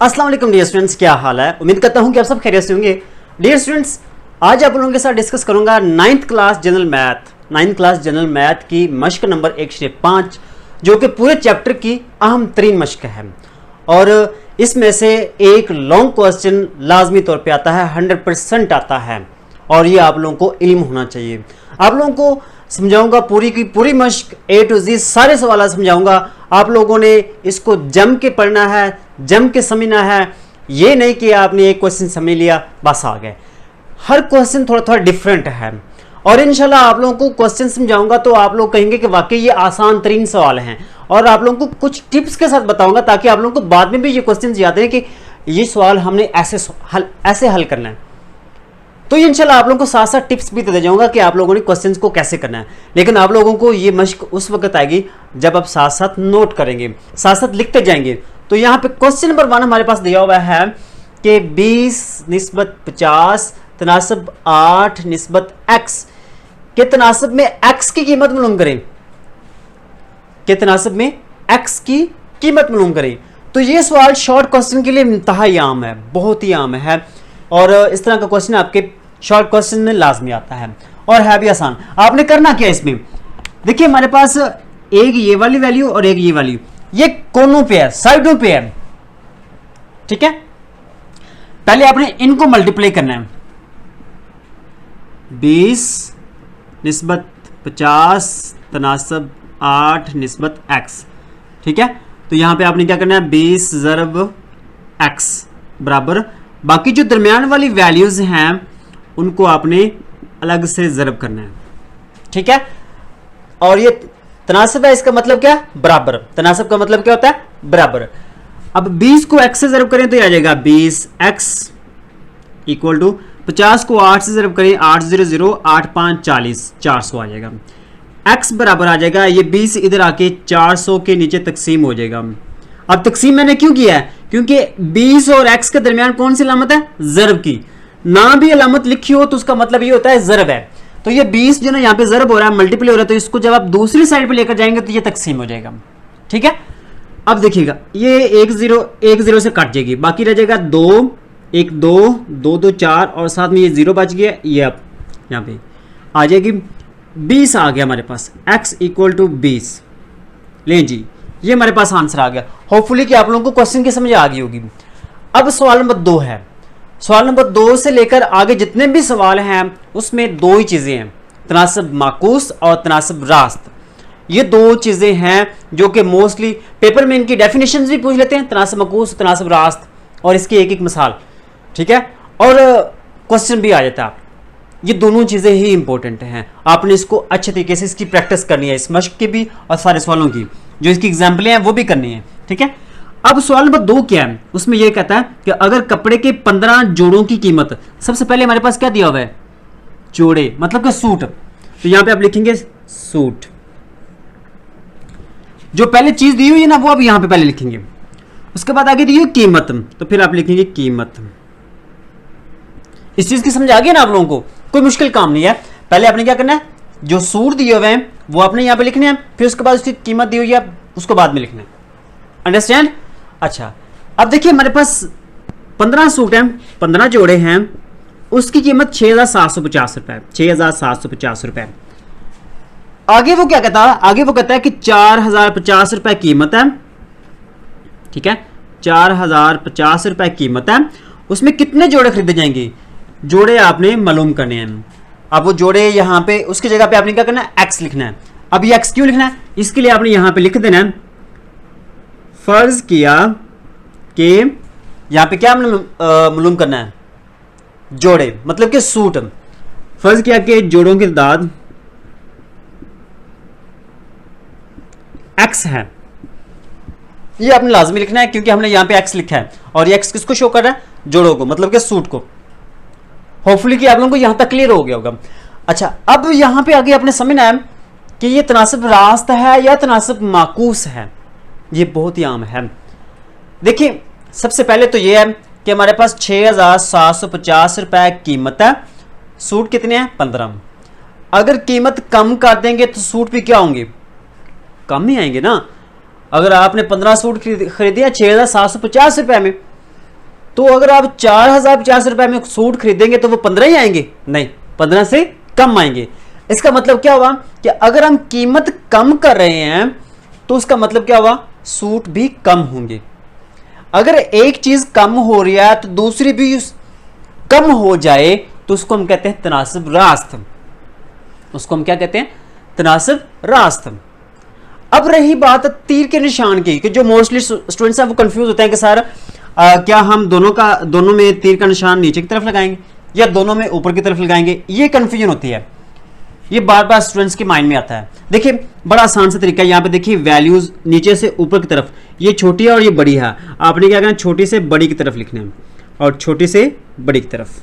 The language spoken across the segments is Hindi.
अस्सलाम वालेकुम डियर स्टूडेंट्स, क्या हाल है। उम्मीद करता हूं कि आप सब खैरियत से होंगे। डियर स्टूडेंट्स, आज आप लोगों के साथ डिस्कस करूंगा नाइन्थ क्लास जनरल मैथ की मश्क नंबर 1/5, जो कि पूरे चैप्टर की अहम तरीन मश्क है। और इसमें से एक लॉन्ग क्वेश्चन लाजमी तौर पे आता है, 100% आता है, और ये आप लोगों को इल्म होना चाहिए। आप लोगों को समझाऊंगा पूरी की पूरी मश्क A to Z सारे सवाल समझाऊंगा। आप लोगों ने इसको जम के पढ़ना है, जम के समझना है। ये नहीं कि आपने एक क्वेश्चन समझ लिया बस आ गए। हर क्वेश्चन थोड़ा थोड़ा डिफरेंट है, और इंशाल्लाह आप लोगों को क्वेश्चन समझाऊंगा तो आप लोग कहेंगे कि वाकई ये आसान तरीन सवाल हैं, और आप लोगों को कुछ टिप्स के साथ बताऊंगा ताकि आप लोगों को बाद में भी ये क्वेश्चन याद रहे कि ये सवाल हमने ऐसे हल करना है। तो इंशाल्लाह आप लोगों को साथ साथ टिप्स भी दे जाऊंगा कि आप लोगों ने क्वेश्चंस को कैसे करना है। लेकिन आप लोगों को ये मश्क उस वक्त आएगी जब आप साथ साथ नोट करेंगे, साथ साथ लिखते जाएंगे। तो यहाँ पे क्वेश्चन नंबर 1 हमारे पास दिया हुआ है कि 20/50 तनासब 8/x के तनासब में x की कीमत मालूम करें, के तनासब में x की कीमत मालूम करें। तो ये सवाल शॉर्ट क्वेश्चन के लिए इंतहाई आम है, बहुत ही आम है, और इस तरह का क्वेश्चन आपके शॉर्ट क्वेश्चन में लाजमी आता है और है भी आसान। आपने करना क्या इसमें, देखिए हमारे पास एक ये वाली वैल्यू और एक ये वैल्यू, ये कोनों पे है, साइडों पे है, ठीक है। पहले आपने इनको मल्टीप्लाई करना है, 20/50 तनासब 8/x, ठीक है। तो यहां पे आपने क्या करना है, 20 ज़रब x बराबर, बाकी जो दरमियान वाली वैल्यूज हैं उनको आपने अलग से ज़रब करना है, ठीक है। और ये तनासब है, इसका मतलब क्या, बराबर। तनासब का मतलब क्या होता है, बराबर। अब 20 को x से ज़रब करें तो ये आ जाएगा 20x इक्वल टू 50 को 8 से ज़रब करें 8 0 0 8 5 40, 400 आ जाएगा। x बराबर आ जाएगा, ये 20 इधर आके 400 के नीचे तकसीम हो जाएगा। अब तकसीम मैंने क्यों किया है, क्योंकि 20 और x के दरमियान कौन सी अलामत है, ज़रब की। ना भी अलामत लिखी हो तो उसका मतलब ये होता है ज़रब है। तो ये 20 जो ना यहाँ पे ज़रब हो रहा है, मल्टीप्लाई हो रहा है, तो इसको जब आप दूसरी साइड पे लेकर जाएंगे तो ये तकसीम हो जाएगा, ठीक है। अब देखिएगा ये 1 0 से कट जाएगी, बाकी रह जाएगा 2 1 2 2 2 4, और साथ में ये 0 बच गया, ये अब यहाँ पे आ जाएगी 20 आ गया हमारे पास, x इक्वल टू 20। लें जी, ये हमारे पास आंसर आ गया। होपफुली कि आप लोगों को क्वेश्चन की समझ आ गई होगी। अब सवाल नंबर 2 है। सवाल नंबर 2 से लेकर आगे जितने भी सवाल हैं उसमें दो ही चीजें हैं, तनासब माकूस और तनासब रास्त। ये दो चीजें हैं जो कि मोस्टली पेपर में इनकी डेफिनेशन भी पूछ लेते हैं, तनासब माकूस, तनासब रास्त, और इसकी एक एक मिसाल, ठीक है, और क्वेश्चन भी आ जाता है। ये दोनों चीजें ही इंपॉर्टेंट हैं, आपने इसको अच्छे तरीके से इसकी प्रैक्टिस करनी है, इस मश्क की भी और सारे सवालों की, जो इसकी एग्जाम्पलें हैं वो भी करनी है, ठीक है। अब सवाल नंबर 2 क्या है, उसमें यह कहता है कि अगर कपड़े के 15 जोड़ों की कीमत, सबसे पहले हमारे पास क्या दिया हुआ है, जोड़े, मतलब कि सूट। तो यहां पे आप लिखेंगे सूट, जो पहले चीज दी हुई है ना वो आप यहां पे पहले लिखेंगे। उसके बाद आगे दी हुई कीमत, तो फिर आप लिखेंगे कीमत। इस चीज की समझ आ गई ना आप लोगों को, कोई मुश्किल काम नहीं है। पहले आपने क्या करना है, जो सूट दिए हुए हैं वो आपने यहां पे लिखने हैं, फिर उसके बाद उसकी कीमत दी हुई है उसको बाद में लिखना है। अंडरस्टैंड। अच्छा, अब देखिए हमारे पास 15 सूट हैं, 15 जोड़े हैं, उसकी कीमत 6,750 रुपए, 6,750 रुपए। आगे वो क्या कहता है, आगे वो कहता है कि 4,050 रुपए कीमत है, ठीक है, 4,050 रुपए कीमत है। उसमें कितने जोड़े खरीदे जाएंगे, जोड़े आपने मालूम करने हैं। अब वो जोड़े यहां पे उसकी जगह पे आपने क्या करना है, x लिखना है। अब ये x क्यों लिखना है, इसके लिए आपने यहां पे लिख देना है, फर्ज किया कि यहां पे क्या मालूम करना है, जोड़े, मतलब कि सूट। फर्ज किया कि जोड़ों की तादाद x है, ये आपने लाजमी लिखना है क्योंकि हमने यहां पे x लिखा है, और ये x किसको शो कर रहा है, जोड़ों को, मतलब कि सूट को। होपफुली कि आप लोगों को यहां तक क्लियर हो गया होगा। अच्छा, अब यहां पे आगे आपने समझना है कि ये तनासब रास्त है या तनासब माकूस है, ये बहुत ही आम है। देखिए सबसे पहले तो ये है कि हमारे पास 6,750 रुपए कीमत है, सूट कितने हैं, 15। अगर कीमत कम कर देंगे तो सूट भी क्या होंगे, कम ही आएंगे ना। अगर आपने 15 सूट खरीदे 6,750 रुपए में, तो अगर आप 4050 रुपए में सूट खरीदेंगे तो वो 15 ही आएंगे? नहीं, 15 से कम आएंगे। इसका मतलब क्या हुआ कि अगर हम कीमत कम कर रहे हैं तो उसका मतलब क्या हुआ, सूट भी कम होंगे। अगर एक चीज कम हो रही है तो दूसरी भी कम हो जाए तो उसको हम कहते हैं तनासब रास्त। उसको हम क्या कहते हैं? तनासब रास्त। अब रही बात तीर के निशान की, कि जो मोस्टली स्टूडेंट्स हैं वो कंफ्यूज होते हैं कि सर क्या हम दोनों में तीर का निशान नीचे की तरफ लगाएंगे या दोनों में ऊपर की तरफ लगाएंगे, ये कंफ्यूजन होती है। ये बार बार स्टूडेंट्स के माइंड में आता है। देखिए बड़ा आसान सा तरीका है, यहाँ पे देखिए वैल्यूज नीचे से ऊपर की तरफ, ये छोटी है और ये बड़ी है। आपने क्या करना, छोटी से बड़ी की तरफ लिखना है और छोटी से बड़ी की तरफ।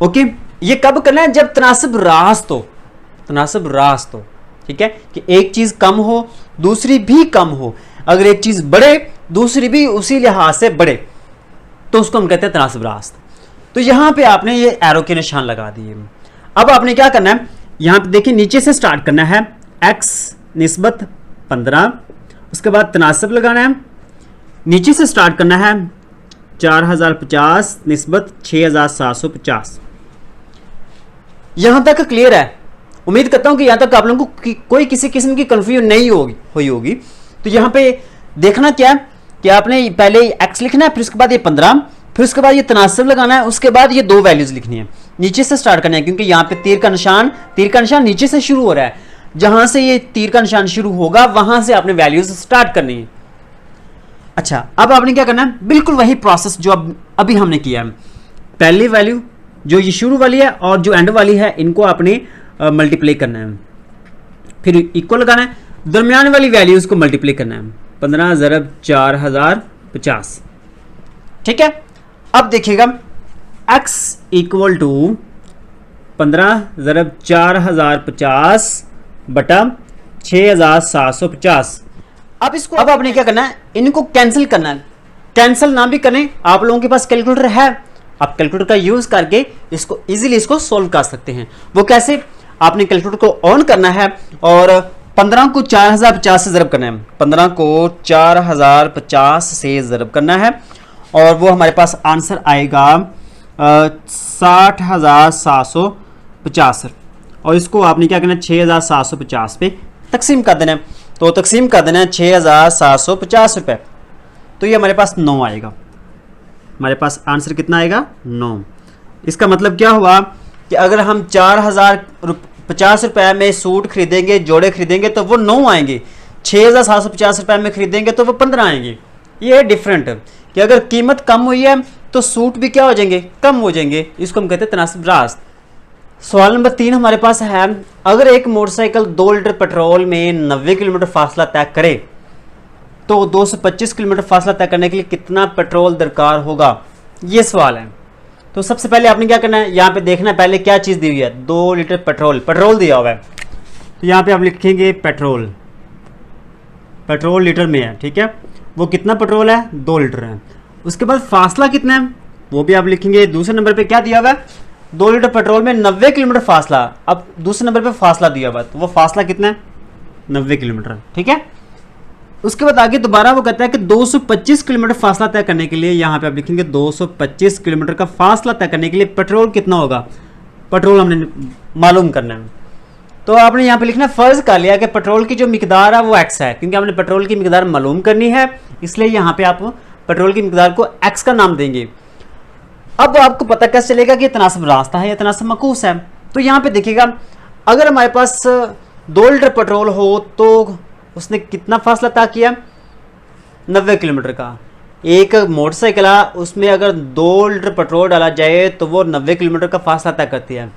ओके, ये कब करना है? जब तनासब रास्त हो, तनासब रास्त हो। ठीक है, कि एक चीज कम हो दूसरी भी कम हो। अगर एक चीज बढ़े दूसरी भी उसी लिहाज से बढ़े तो उसको हम कहते हैं तनासब रास्त। तो यहां पे आपने ये एरो के निशान लगा दिए। अब आपने क्या करना है, यहां पे देखिए नीचे से स्टार्ट करना है, x निस्बत 15, उसके बाद तनासब लगाना है, नीचे से स्टार्ट करना है 4050 निस्बत 6750। यहां तक क्लियर है? उम्मीद करता हूं कि यहां तक आप लोगों को कोई किसी किस्म की कंफ्यूजन नहीं हुई होगी। तो यहां पे देखना क्या है कि आपने पहले x लिखना है, फिर उसके बाद ये 15, फिर उसके बाद ये तनासब लगाना है, उसके बाद ये दो वैल्यूज लिखनी है, नीचे से स्टार्ट करना है, क्योंकि यहाँ पे तीर का निशान नीचे से शुरू हो रहा है। जहां से ये तीर का निशान शुरू होगा वहां से आपने वैल्यूज स्टार्ट करनी है। अच्छा, अब आपने क्या करना है, बिल्कुल वही प्रोसेस जो अभी हमने किया है। पहली वैल्यू जो ये शुरू वाली है और जो एंड वाली है, इनको आपने मल्टीप्लाई करना है, फिर इक्वल लगाना है, दरमियान वाली वैल्यूज को मल्टीप्लाई करना है, 15 ज़रब 4050। ठीक है, अब देखिएगा x इक्वल टू 15 ज़रब 4050 बटा 6750। अब आपने क्या करना है, इनको कैंसिल करना है। कैंसिल ना भी करें, आप लोगों के पास कैलकुलेटर है, आप कैलकुलेटर का यूज करके इसको इजीली सोल्व कर सकते हैं। वो कैसे? आपने कैलकुलेटर को ऑन करना है और 15 को 4050 से ज़रब करना है, 15 को 4050 से ज़रब करना है और वो हमारे पास आंसर आएगा 60,750। और इसको आपने क्या करना है, 6,750 पे तकसीम कर देना है। तो तकसीम कर देना है 6,750 रुपये, तो ये हमारे पास 9 आएगा। हमारे पास आंसर कितना आएगा? 9। इसका मतलब क्या हुआ कि अगर हम 4,050 रुपये में सूट खरीदेंगे, जोड़े खरीदेंगे तो वो 9 आएंगे, 6,750 रुपये में खरीदेंगे तो वो 15 आएंगे। ये है डिफरेंट, कि अगर कीमत कम हुई है तो सूट भी क्या हो जाएंगे? कम हो जाएंगे। इसको हम कहते हैं तनासब रास्त। सवाल नंबर 3 हमारे पास है, अगर एक मोटरसाइकिल 2 लीटर पेट्रोल में 90 किलोमीटर फासला तय करे तो 225 किलोमीटर फासला तय करने के लिए कितना पेट्रोल दरकार होगा? ये सवाल है। तो सबसे पहले आपने क्या करना है, यहाँ पे देखना है पहले क्या चीज़ दी हुई है, 2 लीटर पेट्रोल दिया हुआ है। तो यहाँ पे आप लिखेंगे पेट्रोल लीटर में है। ठीक है, वो कितना पेट्रोल है? 2 लीटर है। उसके बाद फासला कितना है वो भी आप लिखेंगे। दूसरे नंबर पे क्या दिया हुआ है, 2 लीटर पेट्रोल में 90 किलोमीटर फासला। अब दूसरे नंबर पे फासला दिया हुआ है, तो वो फासला कितना है? 90 किलोमीटर। ठीक है, उसके बाद आगे दोबारा वो कहता है कि 225 किलोमीटर फासला तय करने के लिए, यहाँ पे आप लिखेंगे 225 किलोमीटर का फासला तय करने के लिए पेट्रोल कितना होगा? पेट्रोल हमने मालूम करना है। तो आपने यहाँ पे लिखना, फर्ज कर लिया कि पेट्रोल की जो मिकदार है वो x है, क्योंकि हमने पेट्रोल की मिकदार मालूम करनी है, इसलिए यहाँ पे आप पेट्रोल की मिकदार को x का नाम देंगे। अब आपको पता कैसे चलेगा कि तनासब रास्ता है या तनासब मकूस है? तो यहाँ पे देखिएगा, अगर हमारे पास 2 लीटर पेट्रोल हो तो उसने कितना फासला तय किया? 90 किलोमीटर का। एक मोटरसाइकिल है, उसमें अगर 2 लीटर पेट्रोल डाला जाए तो वो 90 किलोमीटर का फासला तय करती है।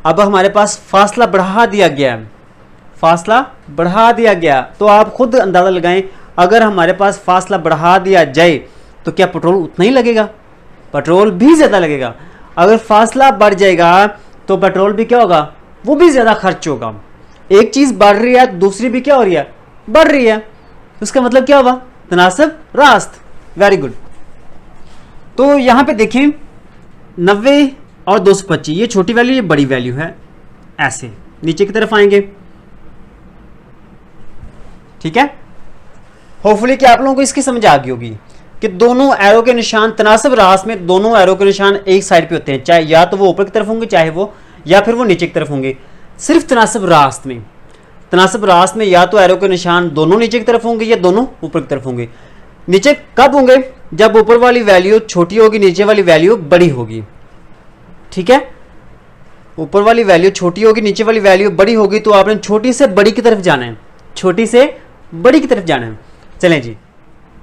अब हमारे पास फासला बढ़ा दिया गया है, तो आप खुद अंदाज़ा लगाएं, अगर हमारे पास फासला बढ़ा दिया जाए तो क्या पेट्रोल उतना ही लगेगा? पेट्रोल भी ज़्यादा लगेगा। अगर फासला बढ़ जाएगा तो पेट्रोल भी क्या होगा? वो भी ज़्यादा खर्च होगा। एक चीज़ बढ़ रही है, दूसरी भी क्या हो रही है? बढ़ रही है। उसका मतलब क्या हुआ? तनासब रास्त। Very good. तो यहाँ पे देखें 90 और 225, ये छोटी वैल्यू, ये बड़ी वैल्यू है। ऐसे नीचे की तरफ आएंगे। ठीक है, होपफुली कि आप लोगों को इसकी समझ आ गई होगी। कि दोनों एरो के निशान तनासब रास्त में दोनों एरो के निशान एक साइड पे होते हैं, चाहे या तो वो ऊपर की तरफ होंगे चाहे वो या फिर वो नीचे की तरफ होंगे। सिर्फ तनासब रास्त में, तनासब रास्त में या तो एरो के निशान दोनों नीचे की तरफ होंगे या दोनों ऊपर की तरफ होंगे। नीचे कब होंगे? जब ऊपर वाली वैल्यू छोटी होगी, नीचे वाली वैल्यू बड़ी होगी। ठीक है, ऊपर वाली वैल्यू छोटी होगी, नीचे वाली वैल्यू बड़ी होगी, तो आपने छोटी से बड़ी की तरफ जाना है, छोटी से बड़ी की तरफ जाना है। चलें जी,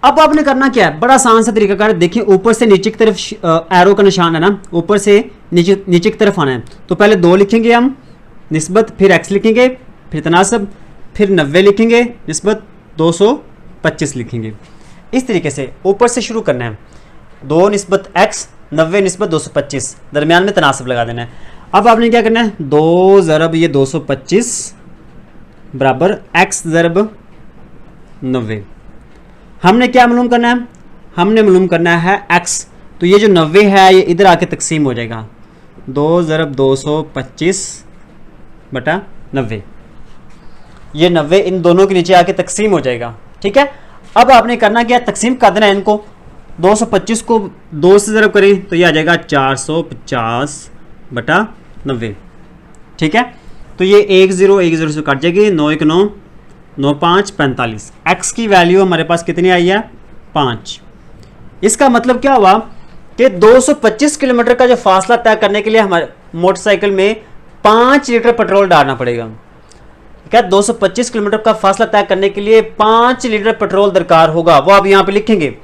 अब आपने करना क्या है, बड़ा आसान सा तरीकाकार है। देखिए ऊपर से नीचे की तरफ एरो का निशान है ना, ऊपर से नीचे की तरफ आना है। तो पहले 2 लिखेंगे हम निस्बत, फिर x लिखेंगे, फिर तनासब, फिर 90 लिखेंगे निस्बत 225 लिखेंगे। इस तरीके से ऊपर से शुरू करना है, 2 निस्बत x, 90 निस्बत 225, दरमियान में तनासब लगा देना है। अब आपने क्या करना है, 2 ज़रब ये 225 बराबर x ज़रब 90। हमने क्या मालूम करना है, हमने मालूम करना है x। तो ये जो 90 है ये इधर आके तकसीम हो जाएगा, 2 ज़रब 225 बटा 90। ये 90 इन दोनों के नीचे आके तकसीम हो जाएगा। ठीक है, अब आपने करना क्या, तकसीम कर देना है इनको। 225 को 2 से ज़रब करें तो ये आ जाएगा 450 बटा 90। ठीक है, तो ये 1 0 से कट जाएगी, 9 1 9 9 5 45। x की वैल्यू हमारे पास कितनी आई है, 5। इसका मतलब क्या हुआ कि 225 किलोमीटर का जो फासला तय करने के लिए हमारे मोटरसाइकिल में 5 लीटर पेट्रोल डालना पड़ेगा। क्या 225 किलोमीटर का फासला तय करने के लिए 5 लीटर पेट्रोल दरकार होगा, वो आप यहां पे लिखेंगे।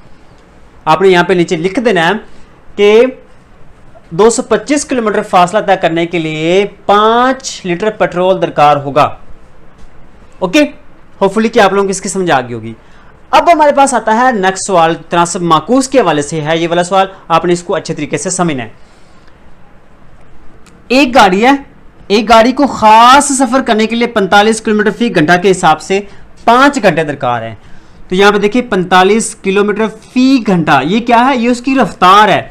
आपने यहां पे नीचे लिख देना है कि 225 किलोमीटर फासला तय करने के लिए 5 लीटर पेट्रोल दरकार होगा। ओके, होपफुली कि आप लोगों को इसकी समझ आ गई होगी। अब हमारे पास आता है नेक्स्ट सवाल, तनासब माकूस के हवाले से है ये वाला सवाल, आपने इसको अच्छे तरीके से समझना है। एक गाड़ी है, एक गाड़ी को खास सफर करने के लिए 45 किलोमीटर फी घंटा के हिसाब से 5 घंटे दरकार है। तो यहां पे देखिए 45 किलोमीटर फी घंटा, ये क्या है, ये उसकी रफ्तार है।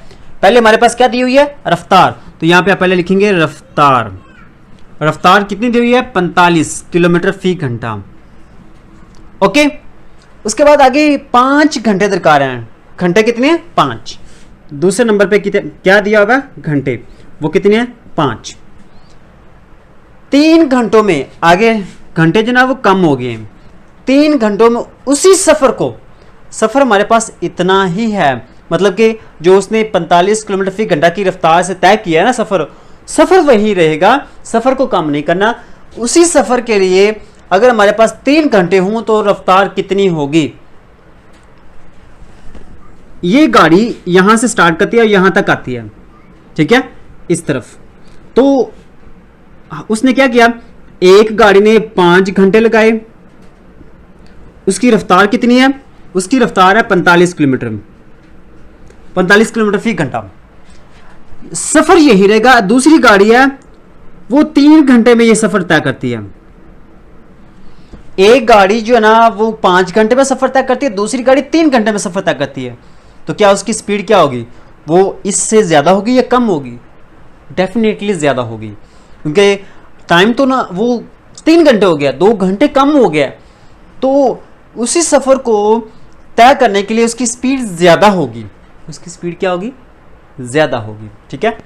पहले हमारे पास क्या दी हुई है, रफ्तार। तो यहां पे आप पहले लिखेंगे रफ्तार। रफ्तार कितनी दी हुई है, 45 किलोमीटर फी घंटा। ओके, उसके बाद आगे 5 घंटे दरकार हैं। घंटे कितने हैं, 5। दूसरे नंबर पे क्या दिया होगा, घंटे, वो कितने हैं, 5। 3 घंटों में, आगे घंटे जो ना वो कम हो गए, 3 घंटों में उसी सफर को, सफर हमारे पास इतना ही है, मतलब कि जो उसने 45 किलोमीटर फी घंटा की रफ्तार से तय किया है ना सफर वही रहेगा, सफर को कम नहीं करना। उसी सफर के लिए अगर हमारे पास 3 घंटे हों तो रफ्तार कितनी होगी। ये गाड़ी यहां से स्टार्ट करती है और यहां तक आती है, ठीक है, इस तरफ। तो उसने क्या किया, एक गाड़ी ने 5 घंटे लगाए, उसकी रफ्तार कितनी है, उसकी रफ्तार है 45 किलोमीटर, 45 किलोमीटर फी घंटा। सफर यही रहेगा। दूसरी गाड़ी है वो 3 घंटे में ये सफर तय करती है। एक गाड़ी जो है ना वो 5 घंटे में सफर तय करती है, दूसरी गाड़ी 3 घंटे में सफर तय करती है। तो क्या उसकी स्पीड क्या होगी, वो इससे ज्यादा होगी या कम होगी, डेफिनेटली ज्यादा होगी, क्योंकि टाइम तो ना वो 3 घंटे हो गया, 2 घंटे कम हो गया, तो उसी सफर को तय करने के लिए उसकी स्पीड ज्यादा होगी, उसकी स्पीड क्या होगी, ज्यादा होगी। ठीक है,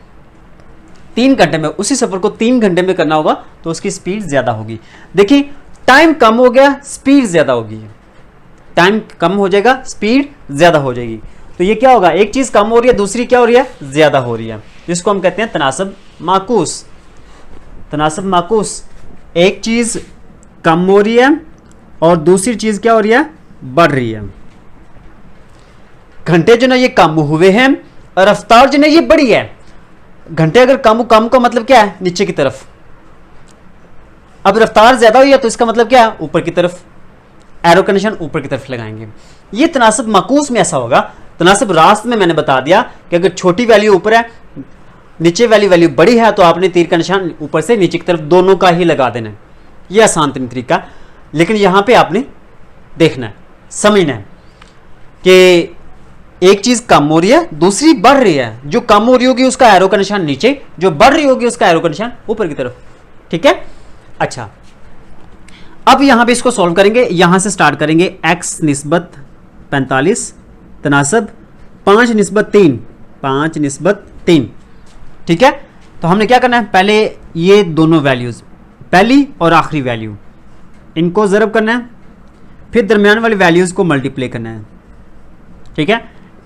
3 घंटे में, उसी सफर को 3 घंटे में करना होगा तो उसकी स्पीड ज्यादा होगी। देखिए टाइम कम हो गया, स्पीड ज्यादा होगी, टाइम कम हो जाएगा, स्पीड ज्यादा हो जाएगी। तो ये क्या होगा, एक चीज कम हो रही है, दूसरी क्या हो रही है, ज्यादा हो रही है, जिसको हम कहते हैं तनासब माकूस। तनासब माकूस, एक चीज कम हो रही है और दूसरी चीज क्या हो रही है, बढ़ रही है। घंटे जो ना ये कम हुए हैं और रफ्तार जो ना ये बढ़ी है। घंटे अगर कम का मतलब क्या है, नीचे की तरफ। अब रफ्तार ज्यादा हुई है तो इसका मतलब क्या है, ऊपर की तरफ, एरो का निशान ऊपर की तरफ लगाएंगे। ये तनासब माकूस में ऐसा होगा। तनासब रास्त में मैंने बता दिया कि अगर छोटी वैल्यू ऊपर है, नीचे वाली वैल्यू बड़ी है, तो आपने तीर का निशान ऊपर से नीचे की तरफ दोनों का ही लगा देना है। यह आसान तरीका, लेकिन यहां पे आपने देखना है, समझना है कि एक चीज कम हो रही है, दूसरी बढ़ रही है। जो कम हो रही होगी उसका एरो का निशान नीचे, जो बढ़ रही होगी उसका एरो का निशान ऊपर की तरफ। ठीक है, अच्छा, अब यहां पे इसको सॉल्व करेंगे। यहां से स्टार्ट करेंगे, x निस्बत 45 तनासब 5:3, 5:3। ठीक है, तो हमने क्या करना है, पहले ये दोनों वैल्यूज़, पहली और आखिरी वैल्यू, इनको ज़रब करना है, फिर दरमियान वाली वैल्यूज़ को मल्टीप्लाई करना है। ठीक है,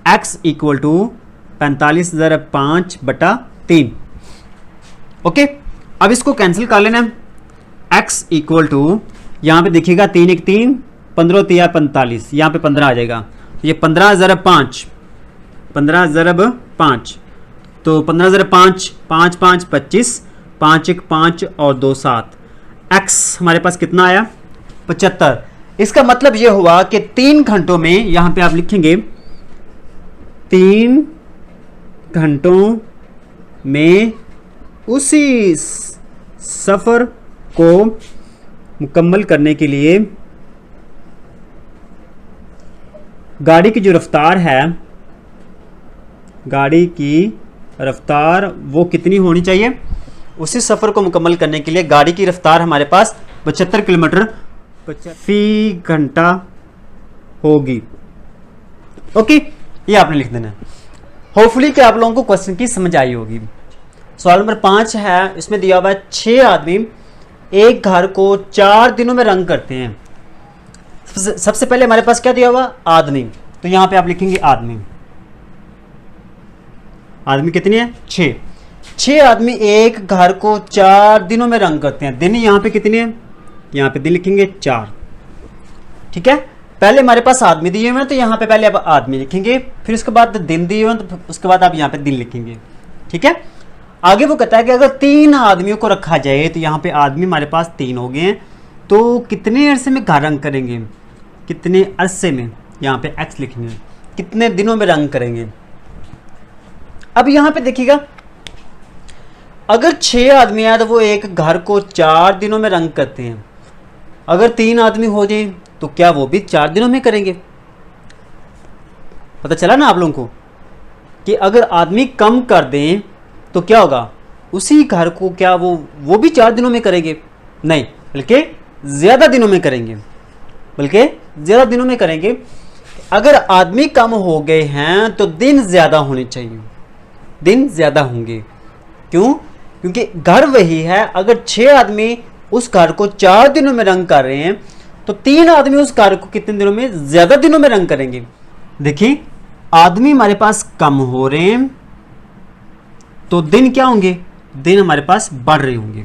x इक्वल टू 45 ज़रब 5/3। ओके, अब इसको कैंसिल कर लेना है। x इक्वल टू, यहाँ पे देखिएगा 3 1 3, 15 3 45, यहाँ पे 15 आ जाएगा। तो ये 15 ज़रब 5, 15 ज़रब 5, तो 15 ज़रब 5, 5 5 25, 5 1 5 और 2 7। x हमारे पास कितना आया, 75। इसका मतलब ये हुआ कि 3 घंटों में, यहाँ पे आप लिखेंगे 3 घंटों में उसी सफ़र को मुकम्मल करने के लिए गाड़ी की जो रफ्तार है, गाड़ी की रफ्तार वो कितनी होनी चाहिए, उसी सफ़र को मुकम्मल करने के लिए गाड़ी की रफ्तार हमारे पास 75 किलोमीटर फी घंटा होगी। ओके, ये आपने लिख देना है। होपफुली कि आप लोगों को क्वेश्चन की समझ आई होगी। सवाल नंबर 5 है, इसमें दिया हुआ है 6 आदमी एक घर को 4 दिनों में रंग करते हैं। सबसे पहले हमारे पास क्या दिया हुआ, आदमी, तो यहां पे आप लिखेंगे आदमी। आदमी कितने हैं, 6। 6 आदमी एक घर को 4 दिनों में रंग करते हैं। दिन यहां पे कितने हैं, यहां पे दिन लिखेंगे 4। ठीक है, पहले हमारे पास आदमी दिए हुए हैं, तो यहां पे पहले आप आदमी लिखेंगे, फिर उसके बाद दिन दिए हुए हैं, तो उसके बाद आप यहां पे दिन लिखेंगे। ठीक है, आगे वो कहता है कि अगर 3 आदमियों को रखा जाए, तो यहाँ पे आदमी हमारे पास 3 हो गए हैं, तो कितने अरसे में घर रंग करेंगे, कितने अरसे में, यहाँ पे x लिखेंगे, कितने दिनों में रंग करेंगे। अब यहाँ पे देखिएगा, अगर 6 आदमी हैं तो वो एक घर को 4 दिनों में रंग करते हैं। अगर 3 आदमी हो जाए तो क्या वो भी 4 दिनों में करेंगे। पता चला ना आप लोगों को कि अगर आदमी कम कर दें तो क्या होगा, उसी घर को क्या वो भी 4 दिनों में करेंगे, नहीं बल्कि ज़्यादा दिनों में करेंगे, बल्कि ज़्यादा दिनों में करेंगे। अगर आदमी कम हो गए हैं तो दिन ज़्यादा होने चाहिए, दिन ज़्यादा होंगे। क्यों, क्योंकि घर वही है। अगर 6 आदमी उस घर को 4 दिनों में रंग कर रहे हैं, तो 3 आदमी उस घर को कितने दिनों में, ज़्यादा दिनों में रंग करेंगे। देखिए, आदमी हमारे पास कम हो रहे हैं तो दिन क्या होंगे, दिन हमारे पास बढ़ रहे होंगे।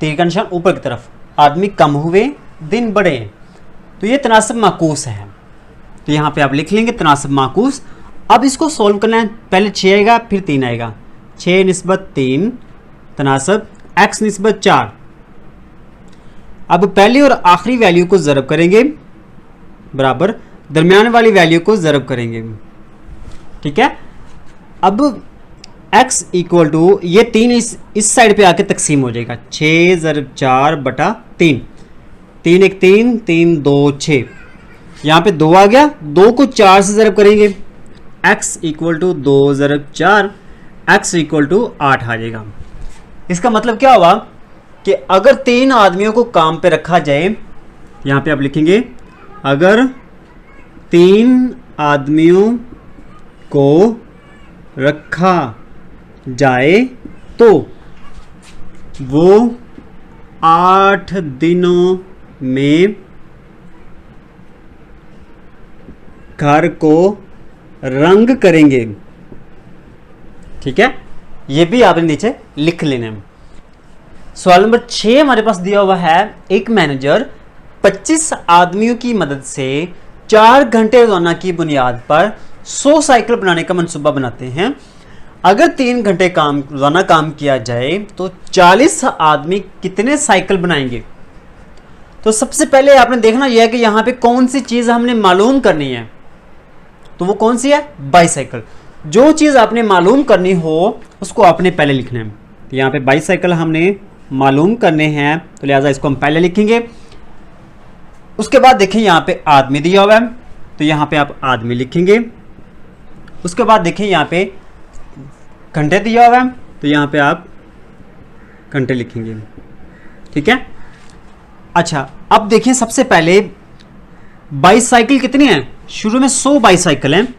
तीर का निशान ऊपर की तरफ, आदमी कम हुए दिन बढ़े, तो ये तनासब माकूस है। तो यहाँ पे आप लिख लेंगे तनासब माकूस। अब इसको सॉल्व करना है, पहले 6 आएगा फिर 3 आएगा, 6 निस्बत 3 तनासब x निस्बत 4। अब पहली और आखिरी वैल्यू को ज़रब करेंगे, बराबर दरमियान वाली वैल्यू को ज़रब करेंगे। ठीक है, अब x इक्वल टू, ये 3 इस साइड पे आके तकसीम हो जाएगा, 6 ज़रब 4/3, 3 1 3, 3 2 6, यहाँ पे 2 आ गया, 2 को 4 से ज़रब करेंगे, x इक्वल टू 2 ज़रब 4, x इक्वल टू 8 आ जाएगा। इसका मतलब क्या हुआ कि अगर 3 आदमियों को काम पे रखा जाए, यहाँ पे आप लिखेंगे अगर 3 आदमियों को रखा जाए तो वो 8 दिनों में घर को रंग करेंगे। ठीक है, ये भी आपने नीचे लिख लेना है। सवाल नंबर 6 हमारे पास दिया हुआ है, एक मैनेजर 25 आदमियों की मदद से 4 घंटे रोजाना की बुनियाद पर 100 साइकिल बनाने का मंसूबा बनाते हैं। अगर 3 घंटे रोजाना काम किया जाए तो 40 आदमी कितने साइकिल बनाएंगे। तो सबसे पहले आपने देखना यह है कि यहाँ पे कौन सी चीज़ हमने मालूम करनी है, तो वो कौन सी है, बाईसाइकिल। जो चीज़ आपने मालूम करनी हो उसको आपने पहले लिखना है। तो यहाँ पे बाईसाइकिल हमने मालूम करने हैं, तो लिहाजा इसको हम पहले लिखेंगे। उसके बाद देखिए यहाँ पे आदमी दिया हुआ है, तो यहाँ पे आप आदमी लिखेंगे। उसके बाद देखिए यहाँ पे घंटे दिया हुआ है, तो यहाँ पे आप घंटे लिखेंगे। ठीक है, अच्छा अब देखिए सबसे पहले बाईसाइकिल कितनी है, शुरू में 100 बाईसाइकिल हैं,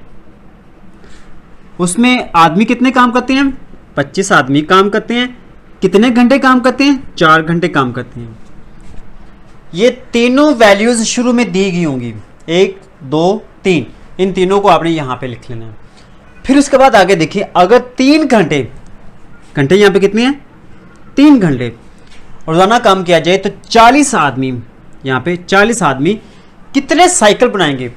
उसमें आदमी कितने काम करते हैं? 25 आदमी काम करते हैं। कितने घंटे काम करते हैं? 4 घंटे काम करते हैं। ये तीनों वैल्यूज शुरू में दी गई होंगी, 1 2 3, इन तीनों को आपने यहां पे लिख लेना है। फिर उसके बाद आगे देखिए, अगर 3 घंटे यहां पे कितने हैं? 3 घंटे रोजाना काम किया जाए तो 40 आदमी, यहां पे 40 आदमी कितने साइकिल बनाएंगे,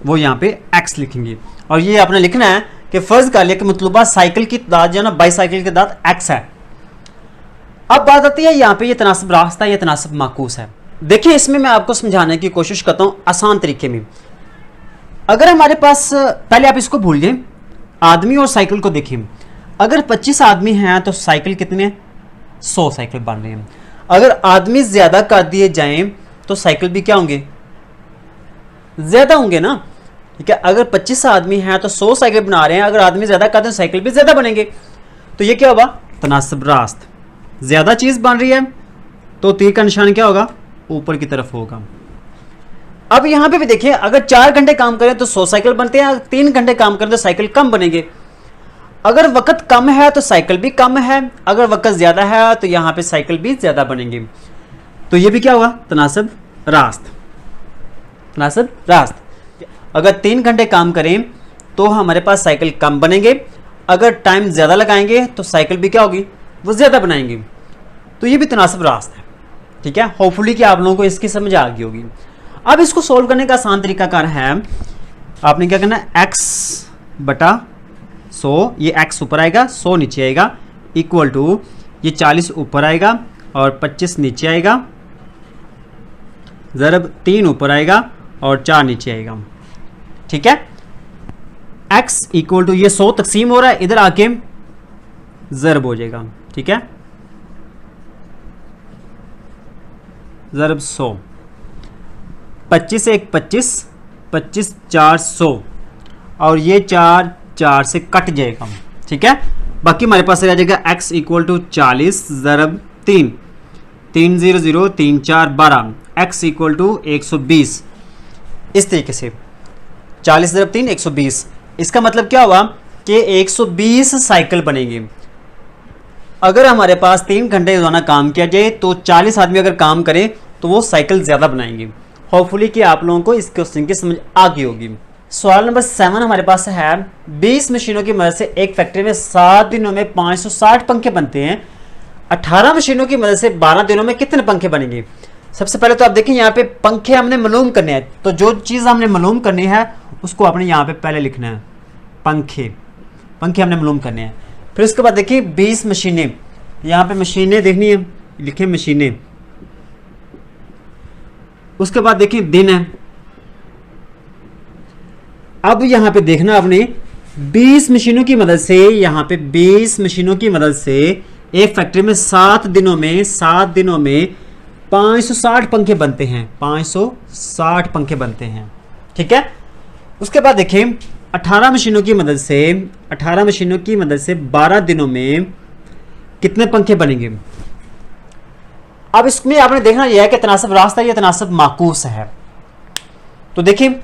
वो यहां पे x लिखेंगे। और ये आपने लिखना है कि फर्ज कर लिया कि मतलूबा साइकिल की तादाद जो है ना, बाईसाइकिल की तादाद x है। अब बात आती है यहाँ पे ये तनासब रास्ता या तनासब माकूस है। देखिए इसमें मैं आपको समझाने की कोशिश करता हूँ आसान तरीके में। अगर हमारे पास, पहले आप इसको भूल जाए, आदमी और साइकिल को देखें। अगर 25 आदमी हैं तो साइकिल कितने? 100 साइकिल बन रहे हैं। अगर आदमी ज्यादा कर दिए जाएं तो साइकिल भी क्या होंगे? ज्यादा होंगे ना। ठीक है, अगर 25 आदमी हैं तो 100 साइकिल बना रहे हैं, अगर आदमी ज्यादा कर दें साइकिल भी ज्यादा बनेंगे। तो ये क्या होगा? तनासब रास्त। ज्यादा चीज बन रही है तो तीर का निशान क्या होगा? ऊपर की तरफ होगा। अब यहां पे भी देखिए, अगर 4 घंटे काम करें तो 100 साइकिल बनते हैं, 3 घंटे काम करें तो साइकिल कम बनेंगे। अगर वक्त कम है तो साइकिल भी कम है, अगर वक्त ज्यादा है तो यहां पे साइकिल भी ज्यादा बनेंगे। तो ये भी क्या हुआ? तनासब रास्त। तनासब रास्त। अगर 3 घंटे काम करें तो हमारे पास साइकिल कम बनेंगे, अगर टाइम ज्यादा लगाएंगे तो साइकिल भी क्या होगी? वो ज्यादा बनाएंगे। तो ये भी तनासब रास्त है। ठीक है, होपफुली कि आप लोगों को इसकी समझ आ गई होगी। अब इसको सोल्व करने का आसान तरीकाकार है, आपने क्या करना है? x बटा 100, ये x ऊपर आएगा, 100 नीचे आएगा, इक्वल टू ये 40 ऊपर आएगा और 25 नीचे आएगा, ज़रब 3 ऊपर आएगा और 4 नीचे आएगा। ठीक है, x इक्वल टू ये 100 तकसीम हो रहा है, इधर आके ज़रब हो जाएगा। ठीक है, ज़रब 100, 25 1 25, 25 4 100 और ये 4 4 से कट जाएगा। ठीक है, बाकी हमारे पास रह जाएगा x इक्वल टू 40 ज़रब 3, 3 0 0 3 4 12, x इक्वल टू 120। इस तरीके से 40 ज़रब 3 120। इसका मतलब क्या हुआ कि 120 साइकिल बनेंगे। अगर हमारे पास 3 घंटे रोजाना काम किया जाए तो 40 आदमी अगर काम करें तो वो साइकिल ज़्यादा बनाएंगे। होपफुली कि आप लोगों को इस क्वेश्चन की समझ आ गई होगी। सवाल नंबर 7 हमारे पास है, 20 मशीनों की मदद से एक फैक्ट्री में 7 दिनों में 560 पंखे बनते हैं। 18 मशीनों की मदद से 12 दिनों में कितने पंखे बनेंगे? सबसे पहले तो आप देखें यहाँ पे पंखे हमने मालूम करने हैं, तो जो चीज़ हमने मालूम करनी है उसको आपने यहाँ पे पहले लिखना है। पंखे हमने मालूम करने हैं। फिर उसके बाद देखिए 20 मशीनें, यहाँ पे मशीनें देखनी है, लिखे मशीनें। उसके बाद देखिए दिन है। अब यहां पे देखना आपने 20 मशीनों की मदद से, यहां पे 20 मशीनों की मदद से एक फैक्ट्री में 7 दिनों में 560 पंखे बनते हैं। 560 पंखे बनते हैं। ठीक है, उसके बाद देखिए 18 मशीनों की मदद से 12 दिनों में कितने पंखे बनेंगे? अब इसमें आपने देखना यह है कि तनासब रास्ता या तनासब माकूस है। तो देखिए,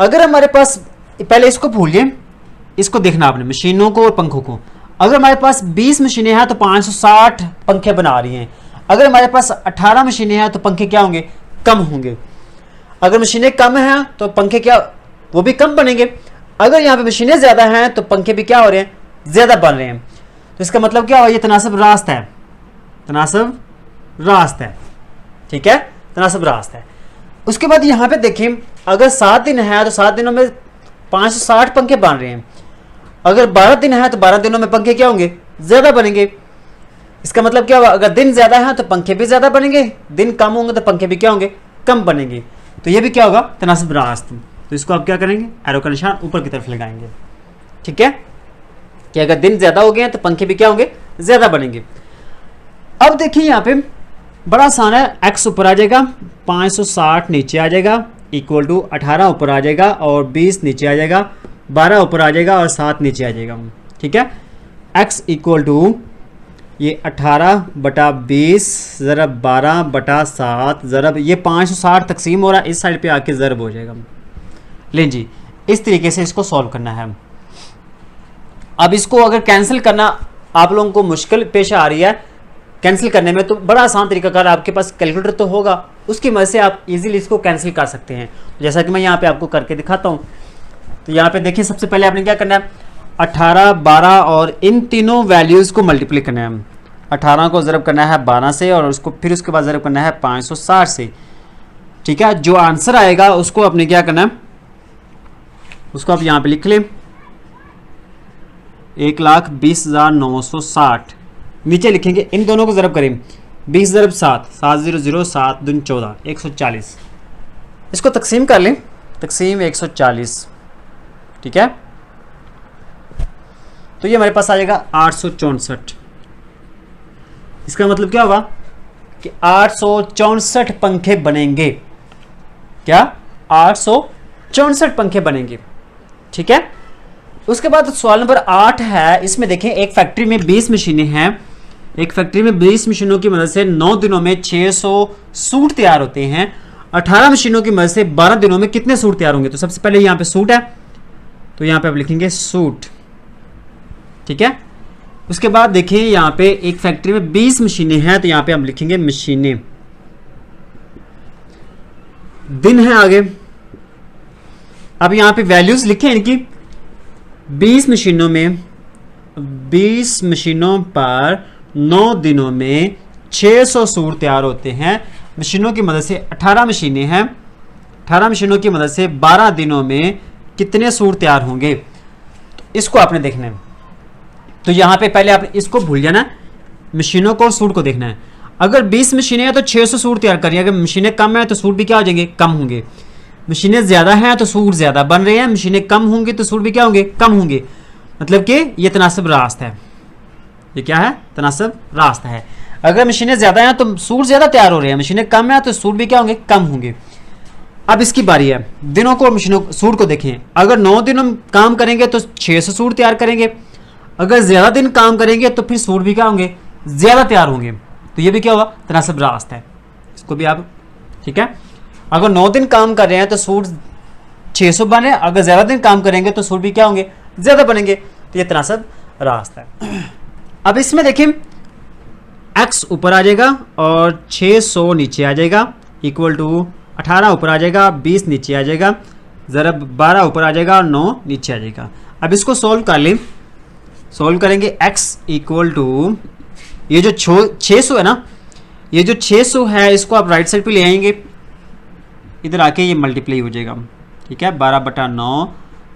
अगर हमारे पास, पहले इसको भूलिए, इसको देखना आपने मशीनों को और पंखों को। अगर हमारे पास 20 मशीनें हैं तो 560 पंखे बना रही हैं। अगर हमारे पास 18 मशीनें हैं तो पंखे क्या होंगे? कम होंगे। अगर मशीनें कम हैं तो पंखे क्या, वो भी कम बनेंगे। अगर यहाँ पे मशीनें ज्यादा हैं तो पंखे भी क्या हो रहे हैं? ज्यादा बन रहे हैं। तो इसका मतलब क्या हो? ये तनासब रास्त है। तनासब रास्त है। ठीक है, तनासब रास्त है। उसके बाद यहाँ पे देखिए, अगर 7 दिन है तो 7 दिनों में 560 पंखे बन रहे हैं। अगर 12 दिन है तो 12 दिनों में पंखे क्या होंगे? ज्यादा बनेंगे। इसका मतलब क्या होगा? अगर दिन ज्यादा है तो पंखे भी ज्यादा बनेंगे, दिन कम होंगे तो पंखे भी क्या होंगे? कम बनेंगे। तो ये भी क्या होगा? तनासब रास्त। तो इसको आप क्या करेंगे? एरो का निशान ऊपर की तरफ लगाएंगे। ठीक है, कि अगर दिन ज्यादा हो गए हैं तो पंखे भी क्या होंगे? ज्यादा बनेंगे। अब देखिए यहाँ पे बड़ा आसान है, x ऊपर आ जाएगा, 560 नीचे आ जाएगा, इक्वल टू 18 ऊपर आ जाएगा और 20 नीचे आ जाएगा, 12 ऊपर आ जाएगा और 7 नीचे आ जाएगा। ठीक है, x इक्वल टू ये 18 बटा 20 ज़रब 12 बटा 7 ज़रब ये 560 तकसीम हो रहा है, इस साइड पे आके ज़रब हो जाएगा। लें जी, इस तरीके से इसको सॉल्व करना है। अब इसको अगर कैंसिल करना आप लोगों को मुश्किल पेश आ रही है कैंसिल करने में, तो बड़ा आसान तरीकाकार आपके पास कैलकुलेटर तो होगा, उसकी मदद से आप इजीली इसको कैंसिल कर सकते हैं। जैसा कि मैं यहाँ पे आपको करके दिखाता हूँ। तो यहाँ पे देखिए, सबसे पहले आपने क्या करना है, 18, 12 और इन तीनों वैल्यूज़ को मल्टीप्लाई करना है। 18 को ज़रब करना है 12 से और उसको फिर उसके बाद ज़रब करना है 560 से। ठीक है, जो आंसर आएगा उसको आपने क्या करना है, उसको आप यहाँ पे लिख लें, 1,20,960। नीचे लिखेंगे, इन दोनों को ज़रब करें, 20 ज़रब 7, 700 7 दूनी 14, 140। इसको तकसीम कर लें, तकसीम 140। ठीक है, तो ये हमारे पास आ जाएगा 864। इसका मतलब क्या होगा कि 864 पंखे बनेंगे। क्या? 864 पंखे बनेंगे। ठीक है, उसके बाद सवाल नंबर 8 है, इसमें देखें एक फैक्ट्री में 20 मशीनें हैं। एक फैक्ट्री में 20 मशीनों की मदद से 9 दिनों में 600 सूट तैयार होते हैं। 18 मशीनों की मदद से 12 दिनों में कितने सूट तैयार होंगे? तो सबसे पहले यहाँ पे सूट है, तो यहाँ पे आप लिखेंगे सूट। ठीक है, उसके बाद देखिए यहाँ पे एक फैक्ट्री में 20 मशीनें हैं, तो यहाँ पे हम लिखेंगे मशीनें। दिन है आगे। अब यहाँ पे वैल्यूज लिखे इनकी, 20 मशीनों में 20 मशीनों पर 9 दिनों में 600 सूट तैयार होते हैं। मशीनों की मदद से 18 मशीनें हैं, 18 मशीनों की मदद से 12 दिनों में कितने सूट तैयार होंगे? तो इसको आपने देखना है। तो यहाँ पे पहले आपने इसको भूल जाना, मशीनों को और सूट को देखना है। अगर 20 मशीनें हैं तो 600 सूट तैयार करिए। अगर मशीनें कम हैं तो सूट भी क्या हो जाएंगे? कम होंगे। मशीनें ज़्यादा हैं तो सूट ज़्यादा बन रहे हैं, मशीनें कम होंगी तो सूट भी क्या होंगे? कम होंगे। मतलब कि ये तनासब रास्त है। ये क्या है? तनासब रास्त है। अगर मशीनें ज़्यादा हैं तो सूट ज़्यादा तैयार हो रहे हैं, मशीनें कम हैं तो सूट भी क्या होंगे? कम होंगे। अब इसकी बारी है, दिनों को और मशीनों सूट को देखें। अगर 9 दिन हम काम करेंगे तो 600 सूट तैयार करेंगे। अगर ज़्यादा दिन काम करेंगे तो फिर सूट भी क्या होंगे? ज़्यादा तैयार होंगे। तो ये भी क्या होगा? तनासब रास्त है। इसको भी आप, ठीक है, अगर 9 दिन काम कर रहे हैं तो सूट 600 बन रहे हैं, अगर ज़्यादा दिन काम करेंगे तो सूट भी क्या होंगे? ज़्यादा बनेंगे। तो ये तनासब रास्त है। अब इसमें देखें, x ऊपर आ जाएगा और 600 नीचे आ जाएगा, इक्वल टू 18 ऊपर आ जाएगा, 20 नीचे आ जाएगा, ज़रब 12 ऊपर आ जाएगा और 9 नीचे आ जाएगा। अब इसको सोल्व कर लें। सोल्व करेंगे, x इक्वल टू ये जो 600 है ना, ये जो 600 है इसको आप राइट साइड पे ले आएंगे, इधर आके ये मल्टीप्लाई हो जाएगा। ठीक है, 12/9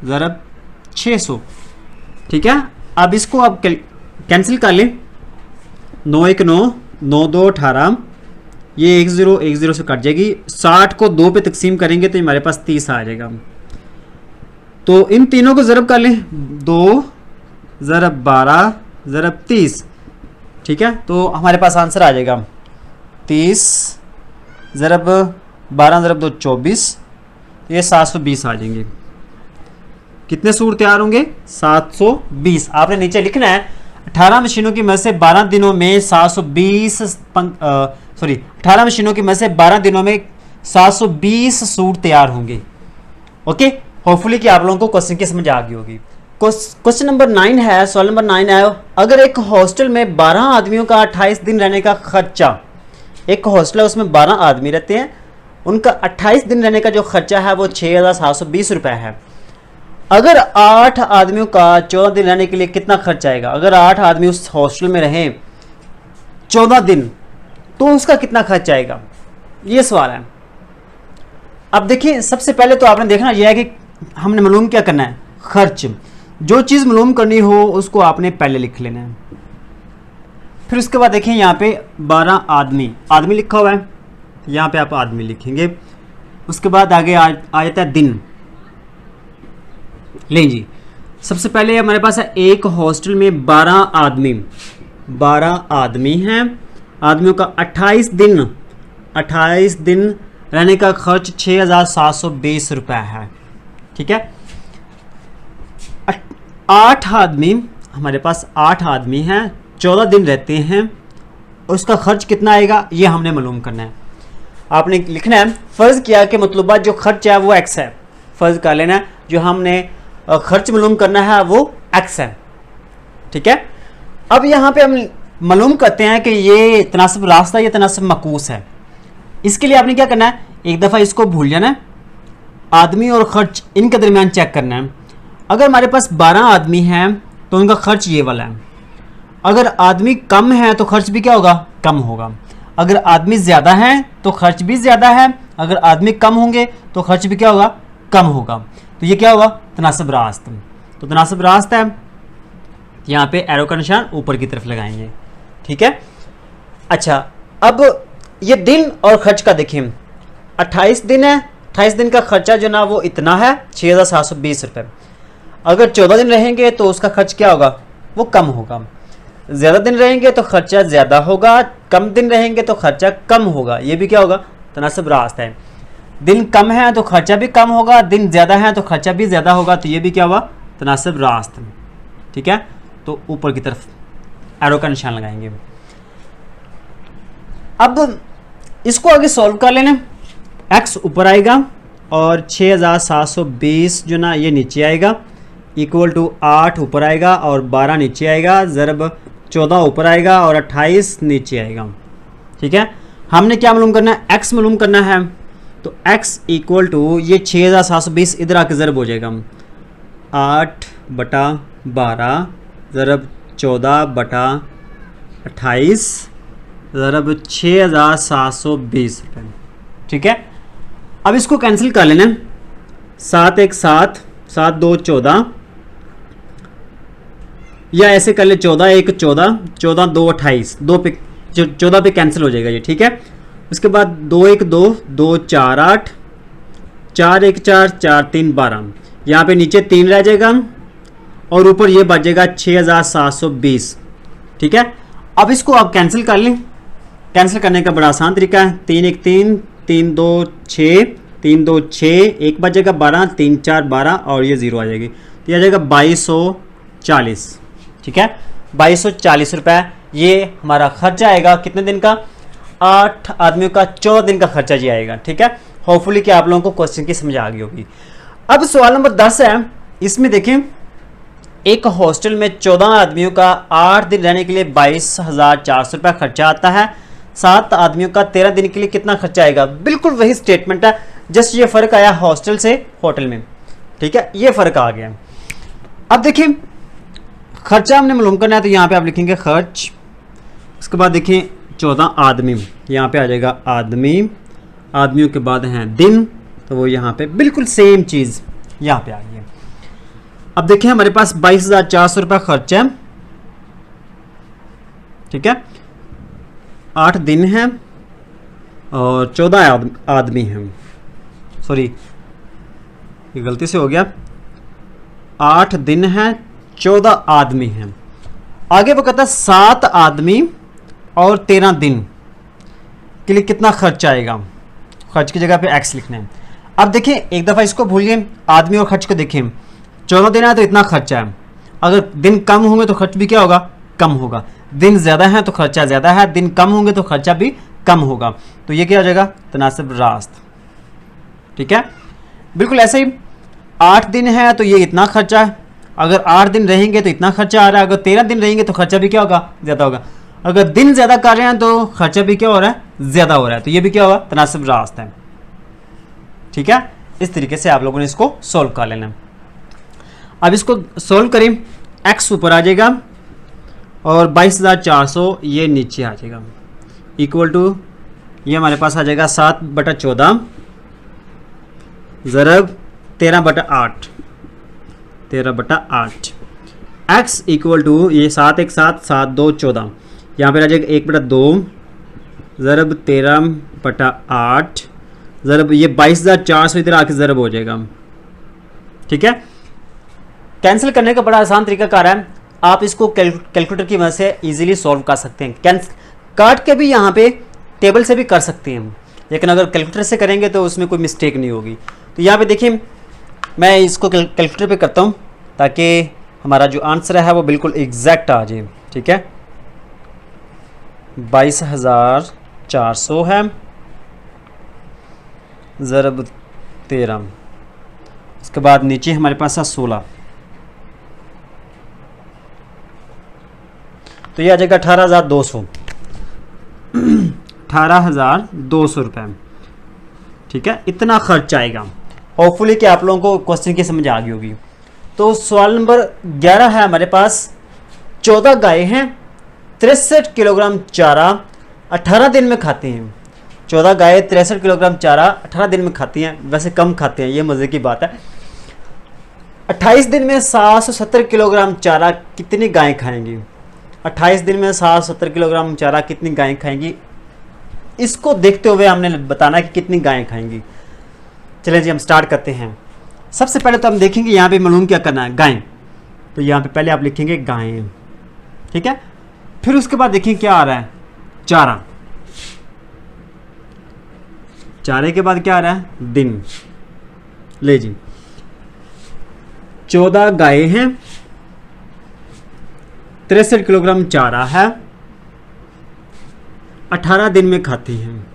ज़रब 600। ठीक है, अब इसको आप कैंसिल कर लें। 9 1 9, 9 2 18, ये 1 0 से कट जाएगी। 60 को 2 पे तकसीम करेंगे तो हमारे पास 30 आ जाएगा। तो इन तीनों को ज़रब कर लें, 2 ज़रब 12 ज़रब 30। ठीक है, तो हमारे पास आंसर आ जाएगा 30 ज़रब 12 ज़रब 2 24, ये 720 आ जाएंगे। कितने सूट तैयार होंगे? 720। आपने नीचे लिखना है 18 मशीनों की मदद से 12 दिनों में 18 मशीनों की मदद से 12 दिनों में 720 सूट तैयार होंगे। ओके, होपफुली कि आप लोगों को क्वेश्चन की समझ आ गई होगी। क्वेश्चन नंबर 9 है, सवाल नंबर 9 है, अगर एक हॉस्टल में 12 आदमियों का 28 दिन रहने का खर्चा, एक हॉस्टल है उसमें 12 आदमी रहते हैं, उनका 28 दिन रहने का जो खर्चा है वो 6,720 रुपये है। अगर 8 आदमियों का 14 दिन रहने के लिए कितना खर्च आएगा? अगर 8 आदमी उस हॉस्टल में रहें 14 दिन तो उसका कितना खर्च आएगा? ये सवाल है। अब देखिए, सबसे पहले तो आपने देखना यह है कि हमने मालूम क्या करना है? खर्च। जो चीज़ मालूम करनी हो उसको आपने पहले लिख लेना है। फिर उसके बाद देखें, यहाँ पे 12 आदमी लिखा हुआ है, यहाँ पे आप आदमी लिखेंगे। उसके बाद आगे आ जाता है दिन। लें जी, सबसे पहले हमारे पास है एक हॉस्टल में 12 आदमी हैं, आदमियों का 28 दिन रहने का खर्च 6,720 रुपये है। ठीक है, 8 आदमी, हमारे पास 8 आदमी हैं, 14 दिन रहते हैं, उसका खर्च कितना आएगा ये हमने मालूम करना है। आपने लिखना है, फ़र्ज़ किया कि मतलूबा जो खर्च है वो x है। फर्ज कर लेना है, जो हमने खर्च मालूम करना है वो x है। ठीक है, अब यहाँ पे हम मालूम करते हैं कि ये तनासब रास्ता, ये तनासब मकूस है। इसके लिए आपने क्या करना है, एक दफ़ा इसको भूल जाना है, आदमी और खर्च इनके दरमियान चेक करना है। अगर हमारे पास 12 आदमी हैं तो उनका खर्च ये वाला है। अगर आदमी कम है तो खर्च भी क्या होगा, कम होगा। अगर आदमी ज़्यादा है तो खर्च भी ज़्यादा है। अगर आदमी कम होंगे तो खर्च भी क्या होगा, कम होगा। तो ये क्या होगा, तनासब रास्त। तो तनासब रास्त है, यहाँ पे एरो का निशान ऊपर की तरफ लगाएंगे। ठीक है, अच्छा अब ये दिन और खर्च का देखें, 28 दिन है, 28 दिन का खर्चा जो ना वो इतना है 6720 रुपये। अगर 14 दिन रहेंगे तो उसका खर्च क्या होगा, वो कम होगा। ज़्यादा दिन रहेंगे तो खर्चा ज़्यादा होगा, कम दिन रहेंगे तो खर्चा कम होगा। ये भी क्या होगा, तनासब रास्त है। दिन कम है तो खर्चा भी कम होगा, दिन ज़्यादा है तो खर्चा भी ज़्यादा होगा। तो ये भी क्या हुआ, तनासब रास्त। ठीक है, तो ऊपर की तरफ एरो का निशान लगाएंगे। अब इसको आगे सॉल्व कर लेना। x ऊपर आएगा और 6720 जो ना ये नीचे आएगा, इक्वल टू 8 ऊपर आएगा और 12 नीचे आएगा, ज़रब 14 ऊपर आएगा और 28 नीचे आएगा। ठीक है, हमने क्या मालूम करना है, x मालूम करना है। तो x इक्वल टू ये 6720 इधर आके ज़रब हो जाएगा, 8/12 ज़रब 14/28 ज़रब 6720 रुपये। ठीक है, अब इसको कैंसिल कर लेना। 7 1 7, 7 2 14, या ऐसे कर ले 14 1 14, 14 2 28, 2 पे 14 पे कैंसिल हो जाएगा ये। ठीक है, उसके बाद 2 1 2, 2 4 8, 4 1 4, 4 3 12, यहाँ पे नीचे 3 रह जाएगा और ऊपर ये बचेगा 6720। ठीक है, अब इसको आप कैंसिल कर लें। कैंसिल करने का बड़ा आसान तरीका है, 3 1 3, 3 2 6, 3 2 6, एक बचेगा 12, 3 4 12 और ये 0 आ जाएगी। तो ये आ जाएगा 2240। ठीक है, 2240 रुपये ये हमारा खर्चा आएगा। कितने दिन का, 8 आदमियों का 14 दिन का खर्चा जी आएगा। ठीक है, होपफुली कि आप लोगों को क्वेश्चन की समझ आ गई होगी। अब सवाल नंबर 10 है, इसमें देखें एक हॉस्टल में 14 आदमियों का 8 दिन रहने के लिए 22,400 रुपये खर्चा आता है। 7 आदमियों का 13 दिन के लिए कितना खर्चा आएगा। बिल्कुल वही स्टेटमेंट है, जस्ट ये फ़र्क आया हॉस्टल से होटल में। ठीक है, ये फ़र्क आ गया। अब देखिए खर्चा हमने मालूम करना है, तो यहाँ पे आप लिखेंगे खर्च। उसके बाद देखिए 14 आदमी, यहाँ पे आ जाएगा आदमी, आदमियों के बाद हैं दिन, तो वो यहाँ पे बिल्कुल सेम चीज़ यहाँ पे आ गई है। अब देखिए हमारे पास 22,400 रुपये खर्च है। ठीक है, 8 दिन हैं और 14 आदमी हैं। सॉरी, ये गलती से हो गया, 8 दिन हैं 14 आदमी हैं। आगे वो कहता है 7 आदमी और 13 दिन के लिए कितना खर्च आएगा। खर्च की जगह पे x लिखना है। अब देखिए एक दफ़ा इसको भूलिए, आदमी और खर्च को देखें। 14 दिन है तो इतना खर्चा है। अगर दिन कम होंगे तो खर्च भी क्या होगा, कम होगा। दिन ज़्यादा है तो खर्चा ज़्यादा है, दिन कम होंगे तो खर्चा भी कम होगा। तो ये क्या हो जाएगा, तनासिब रास्त। ठीक है, बिल्कुल ऐसे ही 8 दिन है तो ये इतना खर्चा है। अगर 8 दिन रहेंगे तो इतना खर्चा आ रहा है। अगर 13 दिन रहेंगे तो खर्चा भी क्या होगा, ज़्यादा होगा। अगर दिन ज़्यादा कर रहे हैं तो खर्चा भी क्या हो रहा है, ज़्यादा हो रहा है। तो ये भी क्या होगा, तनासिब रास्त है। ठीक है, इस तरीके से आप लोगों ने इसको सोल्व कर लेना। अब इसको सोल्व करें, x ऊपर आ जाएगा और 22,400 ये नीचे आ जाएगा, इक्वल टू ये हमारे पास आ जाएगा 7/14 ज़रब 13/8, 13/8। x इक्वल टू ये 7 1 7, 7 2 14, यहाँ पर आ जाएगा 1/2 ज़रब 13/8 ज़रब ये 22,400 इधर आके ज़रब हो जाएगा। ठीक है, कैंसिल करने का बड़ा आसान तरीका कार है। आप इसको कैलकुलेटर की मदद से इजीली सॉल्व कर सकते हैं। काट के भी यहाँ पे टेबल से भी कर सकते हैं, लेकिन अगर कैलकुलेटर से करेंगे तो उसमें कोई मिस्टेक नहीं होगी। तो यहाँ पे देखिए मैं इसको कैलकुलेटर पे करता हूँ ताकि हमारा जो आंसर है वो बिल्कुल एग्जैक्ट आ जाए। ठीक है, 22,400 है ज़रब 13 उसके बाद नीचे हमारे पास है 16, तो ये आ जाएगा 18,200 18,200 रुपये। ठीक है, इतना खर्च आएगा। होपफुली कि आप लोगों को क्वेश्चन की समझ आ गई होगी। तो सवाल नंबर 11 है हमारे पास, 14 गाय हैं, 63 किलोग्राम चारा 18 दिन में खाती हैं। 14 गाय 63 किलोग्राम चारा 18 दिन में खाती हैं, वैसे कम खाते हैं, ये मज़े की बात है। 28 दिन में 770 किलोग्राम चारा कितनी गायें खाएंगी? 28 दिन में 770 किलोग्राम चारा कितनी गायें खाएंगी, इसको देखते हुए हमने बताना कि कितनी गायें खाएंगी। चलिए जी हम स्टार्ट करते हैं। सबसे पहले तो हम देखेंगे यहाँ पे मालूम क्या करना है, गायें। तो यहाँ पे पहले आप लिखेंगे गायें, ठीक है। फिर उसके बाद देखिए क्या आ रहा है, चारा। चारे के बाद क्या आ रहा है, दिन। ले जी, 14 गायें हैं, 63 किलोग्राम चारा है, 18 दिन में खाती हैं।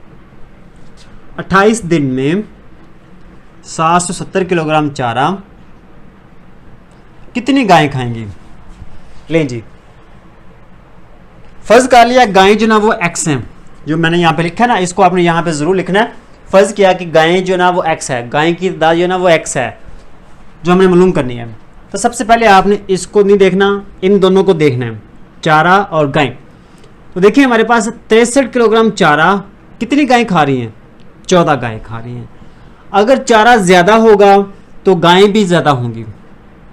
28 दिन में 770 किलोग्राम चारा कितनी गायें खाएंगी? लें जी, फर्ज कर लिया गायें जो ना वो एक्स हैं, जो मैंने यहाँ पे लिखा है ना, इसको आपने यहाँ पे ज़रूर लिखना है। फर्ज किया कि गायें जो ना वो एक्स है, गाय की तादाद जो ना वो एक्स है, जो हमने मालूम करनी है। तो सबसे पहले आपने इसको नहीं देखना, इन दोनों को देखना है, चारा और गाय। तो देखिए हमारे पास 63 किलोग्राम चारा कितनी गायें खा रही हैं? 14 गायें खा रही हैं। अगर चारा ज़्यादा होगा तो गायें भी ज़्यादा होंगी,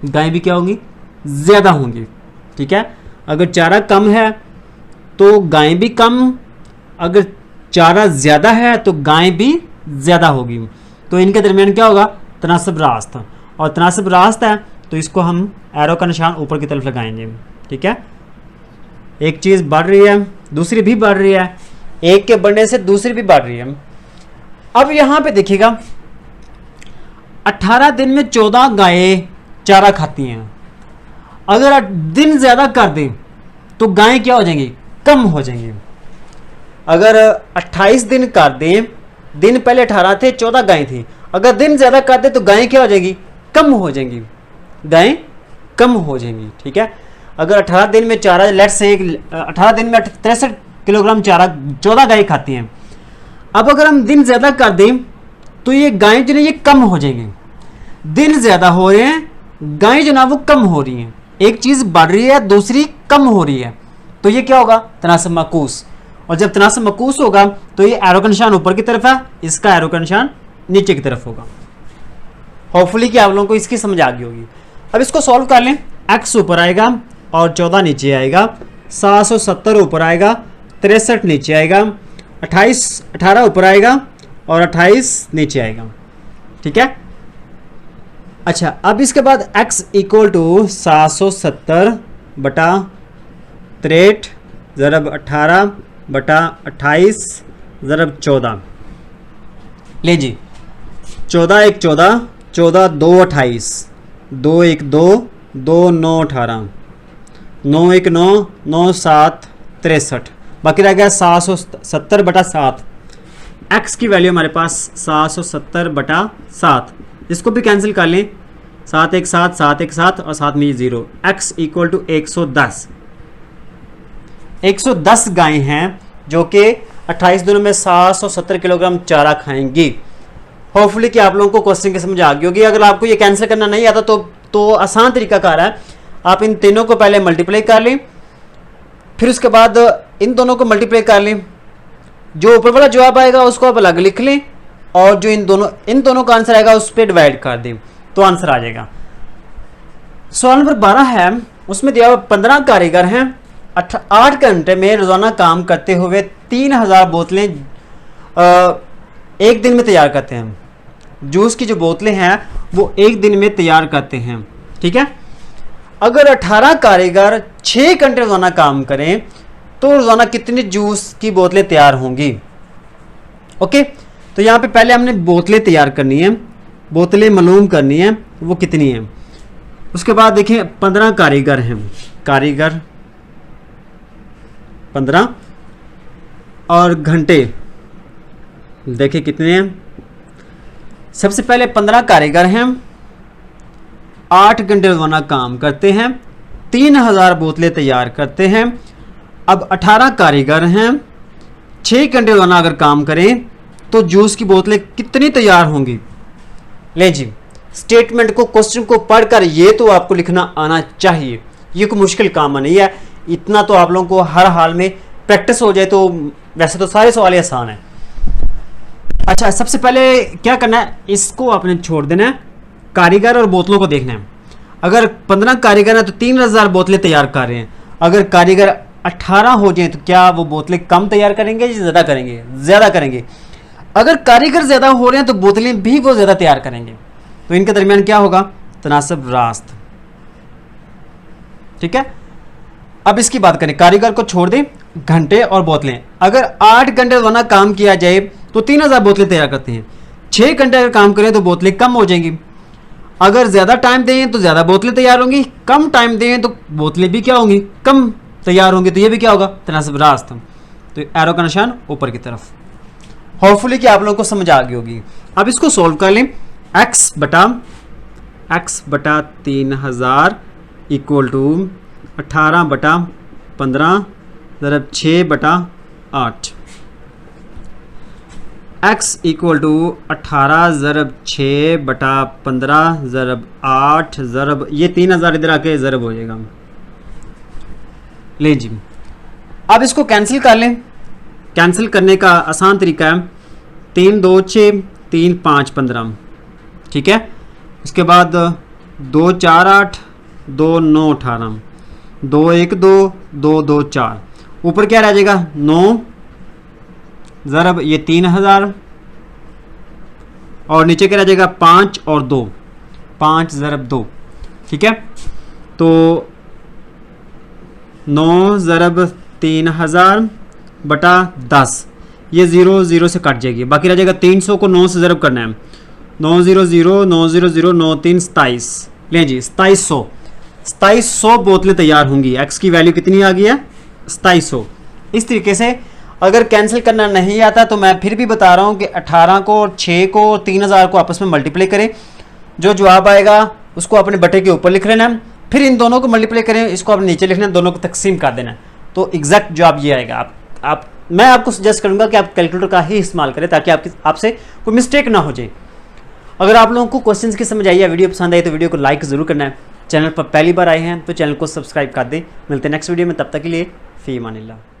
गायें भी क्या होंगी? ज़्यादा होंगी, ठीक है। अगर चारा कम है तो गायें भी कम, अगर चारा ज़्यादा है तो गायें भी ज़्यादा होगी। तो इनके दरमियान क्या होगा? तनासब रास्त। और तनासब रास्त है तो इसको हम एरो का निशान ऊपर की तरफ लगाएंगे, ठीक है। एक चीज़ बढ़ रही है, दूसरी भी बढ़ रही है, एक के बढ़ने से दूसरी भी बढ़ रही है। अब यहाँ पे देखिएगा 18 दिन में 14 गायें चारा खाती हैं। अगर दिन ज़्यादा कर दें तो गायें क्या हो जाएंगी? कम हो जाएंगी। अगर 28 दिन कर दें, दिन पहले 18 थे, 14 गायें थी, अगर दिन ज़्यादा कर दें तो गायें क्या हो जाएंगी? कम हो जाएंगी, गायें कम हो जाएंगी, ठीक है। अगर 18 दिन में चारा, लेट्स से 18 दिन में 63 किलोग्राम चारा 14 गायें खाती हैं। अब अगर हम दिन ज़्यादा कर दें तो ये गायें जो है ये कम हो जाएंगी। दिन ज़्यादा हो रहे हैं, गायें जो ना वो कम हो रही हैं। एक चीज़ बढ़ रही है, दूसरी कम हो रही है, तो ये क्या होगा? तनासब माकूस। और जब तनासब माकूस होगा तो ये एरो का निशान ऊपर की तरफ है, इसका एरो का निशान नीचे की तरफ होगा। होपफुली कि आप लोगों को इसकी समझ आ गई होगी। अब इसको सॉल्व कर लें। एक्स ऊपर आएगा और 14 नीचे आएगा, 770 ऊपर आएगा, 63 नीचे आएगा, 18 ऊपर आएगा और 28 नीचे आएगा, ठीक है। अच्छा, अब इसके बाद x इक्वल टू 770 बटा 63 ज़रब 18 बटा 28 ज़रब 14। ले जी, 14 1 14, 14 2 28, 2 1 2, 2 9 18, 9 1 9, 9 7 63, बाकी रह गया 770 बटा 7। एक्स की वैल्यू हमारे पास 770 बटा 7, इसको भी कैंसिल कर लें, 7 1 7, 7 1 7 और 7 में 0। X equal to 110। 110 गायें हैं जो कि 28 दिनों में 770 किलोग्राम चारा खाएंगी। होपफुली कि आप लोगों को क्वेश्चन की समझ आ गई होगी। अगर आपको ये कैंसिल करना नहीं आता तो आसान तरीका कार है, आप इन तीनों को पहले मल्टीप्लाई कर लें, फिर उसके बाद इन दोनों को मल्टीप्लाई कर लें, जो ऊपर वाला जवाब आएगा उसको आप अलग लिख लें और जो इन दोनों का आंसर आएगा उस पर डिवाइड कर दें तो आंसर आ जाएगा। सवाल नंबर 12 है, उसमें दिया हुआ 15 कारीगर हैं, 8 घंटे में रोजाना काम करते हुए 3000 बोतलें एक दिन में तैयार करते हैं। जूस की जो बोतलें हैं वो एक दिन में तैयार करते हैं, ठीक है। अगर 18 कारीगर 6 घंटे रोजाना काम करें तो रोजाना कितनी जूस की बोतलें तैयार होंगी? ओके, तो यहाँ पे पहले हमने बोतलें तैयार करनी है, बोतलें मालूम करनी है वो कितनी है। उसके बाद देखिए 15 कारीगर हैं, कारीगर 15 और घंटे देखिए कितने हैं। सबसे पहले 15 कारीगर हैं 8 घंटे रोजाना काम करते हैं, 3000 बोतलें तैयार करते हैं। अब 18 कारीगर हैं, 6 घंटे रोजाना अगर काम करें तो जूस की बोतलें कितनी तैयार होंगी। ले जी, स्टेटमेंट को, क्वेश्चन को पढ़कर ये तो आपको लिखना आना चाहिए। ये कोई मुश्किल काम नहीं है, इतना तो आप लोगों को हर हाल में प्रैक्टिस हो जाए तो वैसे तो सारे सवाल आसान है। अच्छा, सबसे पहले क्या करना है, इसको आपने छोड़ देना है, कारीगर और बोतलों को देखना है। अगर 15 कारीगर हैं तो 3000 बोतलें तैयार कर रहे हैं। अगर कारीगर 18 हो जाए तो क्या वो बोतलें कम तैयार करेंगे या ज़्यादा करेंगे? ज़्यादा करेंगे। अगर कारीगर ज़्यादा हो रहे हैं तो बोतलें भी वो ज़्यादा तैयार करेंगे। तो इनके दरमियान क्या होगा? तनासब रास्त। ठीक है, अब इसकी बात करें, कारीगर को छोड़ दें, घंटे और बोतलें। अगर 8 घंटे रोजाना काम किया जाए तो 3000 बोतलें तैयार करते हैं। 6 घंटे अगर काम करें तो बोतलें कम हो जाएंगी। अगर ज़्यादा टाइम दें तो ज़्यादा बोतलें तैयार होंगी, कम टाइम दें तो बोतलें भी क्या होंगी? कम तैयार होंगी। तो ये भी क्या होगा? तनासब रास्त। तो एरो का निशान ऊपर की तरफ। होपफुली कि आप लोगों को समझ आ गई होगी। अब इसको सोल्व कर लें। x बटा 3000 इक्वल टू 18 बटा 15 ज़रब 6 बटा 8। x इक्वल टू 18 ज़रब 6 बटा 15 ज़रब 8 ज़रब ये 3000 इधर आके ज़रब हो जाएगा। ले जी, अब इसको कैंसिल कर लें। कैंसिल करने का आसान तरीका है, 3 2 6 3 5 15। ठीक है, इसके बाद 2 4 8 2 9 18 2 1 2 2 2 4। ऊपर क्या रह जाएगा? 9 ज़रब ये 3000 और नीचे क्या रह जाएगा? 5 और 2, 5 ज़रब 2। ठीक है, तो 9 ज़रब 3000 बटा 10, ये 0 0 से कट जाएगी, बाकी रह जाएगा 300 को 9 से ज़रब करना है। 9 0 0 9 0 0 9 3 27। लें जी, 2700 बोतलें तैयार होंगी। x की वैल्यू कितनी आ गई है? 2700। इस तरीके से अगर कैंसिल करना नहीं आता तो मैं फिर भी बता रहा हूँ कि 18 को और 6 को 3000 को आपस में मल्टीप्लाई करें, जो जवाब आएगा उसको अपने बटे के ऊपर लिख लेना, फिर इन दोनों को मल्टीप्लाई करें, इसको अपने नीचे लिखना, दोनों को तकसीम कर देना, तो एग्जैक्ट जवाब ये आएगा। मैं आपको सजेस्ट करूंगा कि आप कैलकुलेटर का ही इस्तेमाल करें ताकि आपसे कोई मिस्टेक ना हो जाए। अगर आप लोगों को क्वेश्चंस की समझ आई है, वीडियो पसंद आई तो वीडियो को लाइक ज़रूर करना है। चैनल पर पहली बार आए हैं तो चैनल को सब्सक्राइब कर दें। मिलते हैं नेक्स्ट वीडियो में, तब तक के लिए फ़ी अमानिल्लाह।